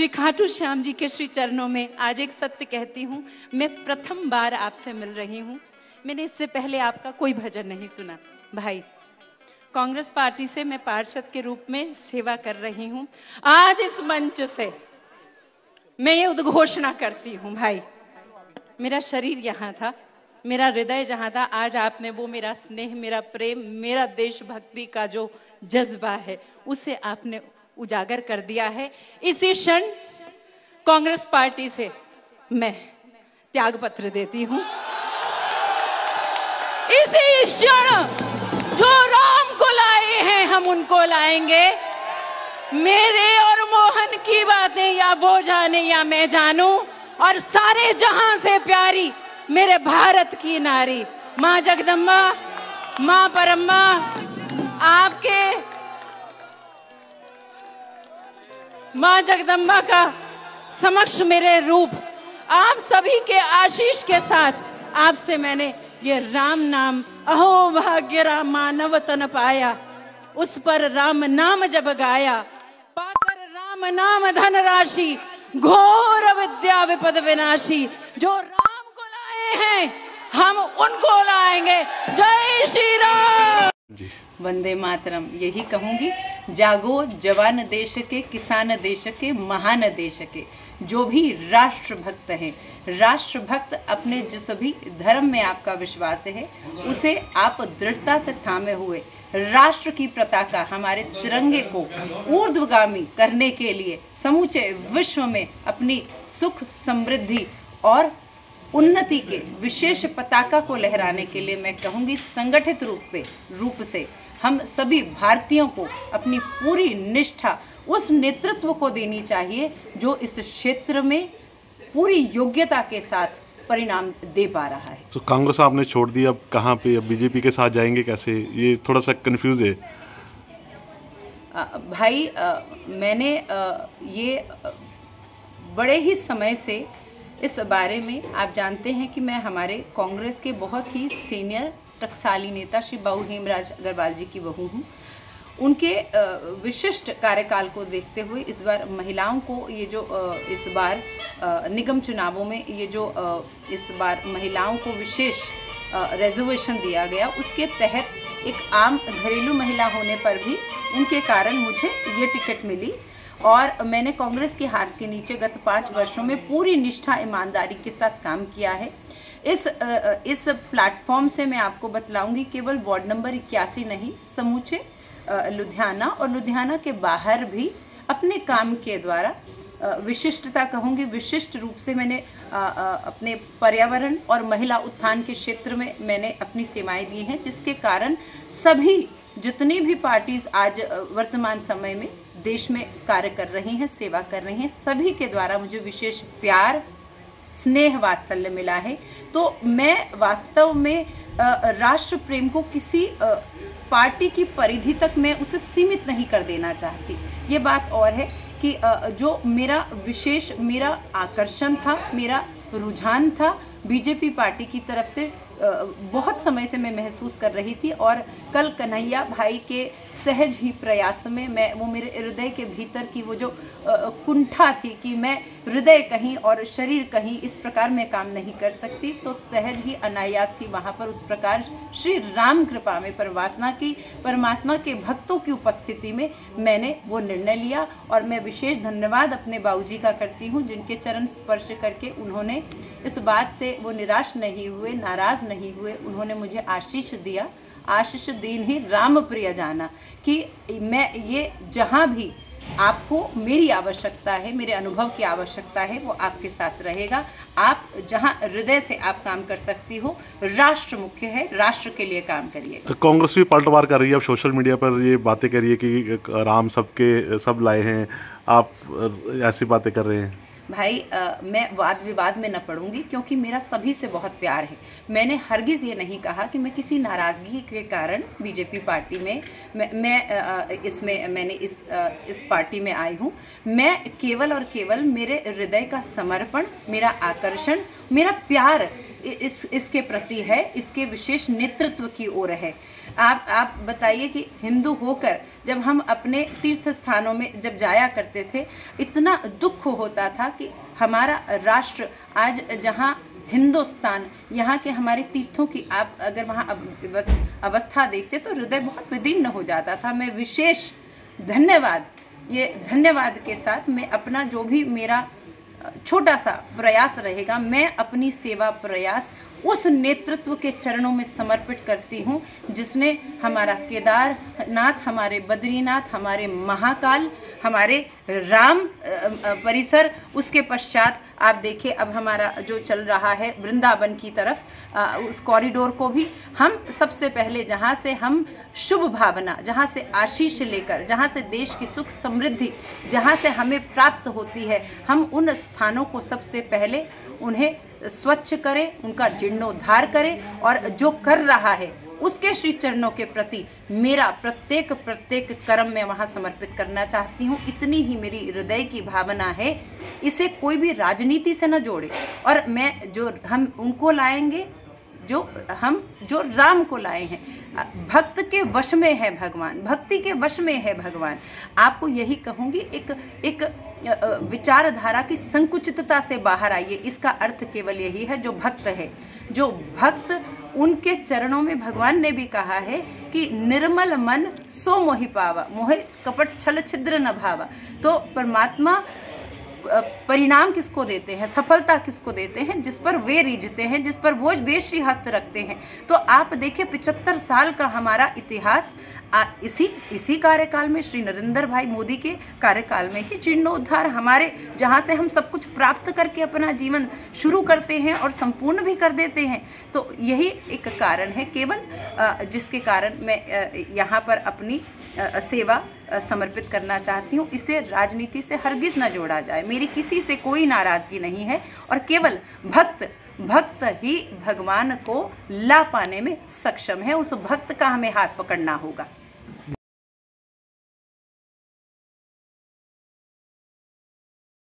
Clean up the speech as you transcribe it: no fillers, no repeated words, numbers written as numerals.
खाटू श्याम जी के श्री चरणों में आज एक सत्य कहती हूँ। मैं प्रथम बार आपसे मिल रही हूँ। मैंने इससे पहले आपका कोई भजन नहीं सुना। भाई, कांग्रेस पार्टी से मैं पार्षद के रूप में सेवा कर रही हूँ। आज इस मंच से मैं ये उद्घोषणा करती हूँ, भाई, मेरा शरीर यहाँ था, मेरा हृदय जहाँ था, आज आपने वो मेरा स्नेह, मेरा प्रेम, मेरा देशभक्ति का जो जज्बा है उसे आपने उजागर कर दिया है। इसी क्षण कांग्रेस पार्टी से मैं त्याग पत्र देती हूँ। इसी क्षण जो राम को लाए हैं हम उनको लाएंगे। मेरे और मोहन की बातें या वो जाने या मैं जानूं, और सारे जहां से प्यारी मेरे भारत की नारी माँ जगदम्बा, माँ परम्मा, आपके माँ जगदम्बा का समक्ष मेरे रूप, आप सभी के आशीष के साथ आपसे मैंने ये राम नाम, अहो भाग्य राम मानव तन पाया, उस पर राम नाम जब गाया, पाकर राम नाम धन राशि, घोर विद्या विपद विनाशी। जो राम को लाए हैं हम उनको लाएंगे। जय श्री राम। वंदे मातरम। यही कहूंगी, जागो जवान देश के, किसान देश के, महान देश के। जो भी राष्ट्रभक्त हैं, राष्ट्रभक्त अपने जिस भी धर्म में आपका विश्वास है उसे आप दृढ़ता से थामे हुए राष्ट्र की पताका, हमारे तिरंगे को ऊर्ध्वगामी करने के लिए समूचे विश्व में अपनी सुख समृद्धि और उन्नति के विशेष पताका को लहराने के लिए मैं कहूंगी, संगठित रूप से हम सभी भारतीयों को अपनी पूरी निष्ठा उस नेतृत्व को देनी चाहिए जो इस क्षेत्र में पूरी योग्यता के साथ परिणाम दे पा रहा है। तो कांग्रेस आपने छोड़ दी, अब कहाँ पे, अब बीजेपी के साथ जाएंगे कैसे? ये थोड़ा सा कंफ्यूज है। भाई, मैंने ये बड़े ही समय से इस बारे में, आप जानते हैं कि मैं हमारे कांग्रेस के बहुत ही सीनियर टकसाली नेता श्री बाबू हेमराज अग्रवाल जी की बहू हूँ। उनके विशिष्ट कार्यकाल को देखते हुए इस बार महिलाओं को ये जो इस बार निगम चुनावों में ये जो इस बार महिलाओं को विशेष रिजर्वेशन दिया गया, उसके तहत एक आम घरेलू महिला होने पर भी उनके कारण मुझे ये टिकट मिली और मैंने कांग्रेस की हार के नीचे गत 5 वर्षों में पूरी निष्ठा ईमानदारी के साथ काम किया है। इस प्लेटफॉर्म से मैं आपको बतलाऊंगी, केवल वार्ड नंबर 81 नहीं, समूचे लुधियाना और लुधियाना के बाहर भी अपने काम के द्वारा विशिष्टता कहूँगी, विशिष्ट रूप से मैंने अपने पर्यावरण और महिला उत्थान के क्षेत्र में मैंने अपनी सेवाएं दी हैं, जिसके कारण सभी जितनी भी पार्टीज आज वर्तमान समय में देश में कार्य कर रही हैं, सेवा कर रही हैं, सभी के द्वारा मुझे विशेष प्यार, स्नेह, वात्सल्य मिला है। तो मैं वास्तव में राष्ट्र प्रेम को किसी पार्टी की परिधि तक मैं उसे सीमित नहीं कर देना चाहती। ये बात और है कि जो मेरा आकर्षण था, मेरा रुझान था बीजेपी पार्टी की तरफ से, बहुत समय से मैं महसूस कर रही थी और कल कन्हैया भाई के सहज ही प्रयास में वो मेरे हृदय के भीतर की वो जो कुंठा थी कि मैं हृदय कहीं और शरीर कहीं इस प्रकार में काम नहीं कर सकती, तो सहज ही अनायास ही वहाँ पर उस प्रकार श्री राम कृपा में परमात्मा के भक्तों की उपस्थिति में मैंने वो निर्णय लिया। और मैं विशेष धन्यवाद अपने बाबूजी का करती हूँ, जिनके चरण स्पर्श करके उन्होंने इस बात से वो निराश नहीं हुए, नाराज नहीं हुए। उन्होंने मुझे आशीष दिया, आशीष दीन ही राम प्रिय जाना, कि मैं ये जहाँ भी आपको मेरी आवश्यकता है, मेरे अनुभव की आवश्यकता है, वो आपके साथ रहेगा। आप जहाँ हृदय से आप काम कर सकती हो, राष्ट्र मुख्य है, राष्ट्र के लिए काम करिए। कांग्रेस भी पलटवार कर रही है, अब सोशल मीडिया पर ये बातें कर रही है कि राम सब लाए हैं, आप ऐसी बातें कर रहे हैं। भाई, मैं वाद विवाद में न पड़ूंगी, क्योंकि मेरा सभी से बहुत प्यार है। मैंने हरगिज ये नहीं कहा कि मैं किसी नाराजगी के कारण बीजेपी पार्टी में मैंने इस पार्टी में आई हूँ। मैं केवल और केवल मेरे हृदय का समर्पण, मेरा आकर्षण, मेरा प्यार इसके प्रति है, इसके विशेष नेतृत्व की ओर है। आप बताइए कि हिंदू होकर जब हम अपने तीर्थ स्थानों में जब जाया करते थे, इतना दुख होता था कि हमारा राष्ट्र आज जहाँ हिंदुस्तान, यहाँ के हमारे तीर्थों की आप अगर वहाँ अवस्था देखते तो हृदय बहुत विदीर्ण हो जाता था। मैं विशेष धन्यवाद के साथ मैं अपना जो भी मेरा छोटा सा प्रयास रहेगा, मैं अपनी सेवा प्रयास उस नेतृत्व के चरणों में समर्पित करती हूँ जिसने हमारा केदारनाथ, हमारे बद्रीनाथ, हमारे महाकाल, हमारे राम परिसर, उसके पश्चात आप देखिए अब हमारा जो चल रहा है वृंदावन की तरफ, उस कॉरिडोर को भी हम सबसे पहले जहाँ से हम शुभ भावना, जहाँ से आशीष लेकर, जहाँ से देश की सुख समृद्धि जहाँ से हमें प्राप्त होती है, हम उन स्थानों को सबसे पहले उन्हें स्वच्छ करें, उनका जीर्णोद्धार करें और जो कर रहा है उसके श्री चरणों के प्रति मेरा प्रत्येक कर्म मैं वहाँ समर्पित करना चाहती हूँ। इतनी ही मेरी हृदय की भावना है। इसे कोई भी राजनीति से न जोड़े, और मैं जो हम उनको लाएंगे जो राम को लाए हैं। भक्त के वश में है भगवान, भक्ति के वश में है भगवान। आपको यही कहूँगी, एक विचारधारा की संकुचितता से बाहर आइए। इसका अर्थ केवल यही है, जो भक्त है, जो भक्त, उनके चरणों में भगवान ने भी कहा है कि निर्मल मन सो मोहि पावा, मोहे कपट छल छिद्र न भावा। तो परमात्मा परिणाम किसको देते हैं, सफलता किसको देते हैं? जिस पर वे रिझते हैं, जिस पर वो श्री हस्त रखते हैं। तो आप देखिए 75 साल का हमारा इतिहास इसी कार्यकाल में, श्री नरेंद्र भाई मोदी के कार्यकाल में ही जीर्णोद्धार, हमारे जहाँ से हम सब कुछ प्राप्त करके अपना जीवन शुरू करते हैं और संपूर्ण भी कर देते हैं। तो यही एक कारण है केवल, जिसके कारण मैं यहाँ पर अपनी सेवा समर्पित करना चाहती हूँ। इसे राजनीति से हरगिज न जोड़ा जाए। मेरी किसी से कोई नाराजगी नहीं है, और केवल भक्त ही भगवान को ला पाने में सक्षम है। उस भक्त का हमें हाथ पकड़ना होगा।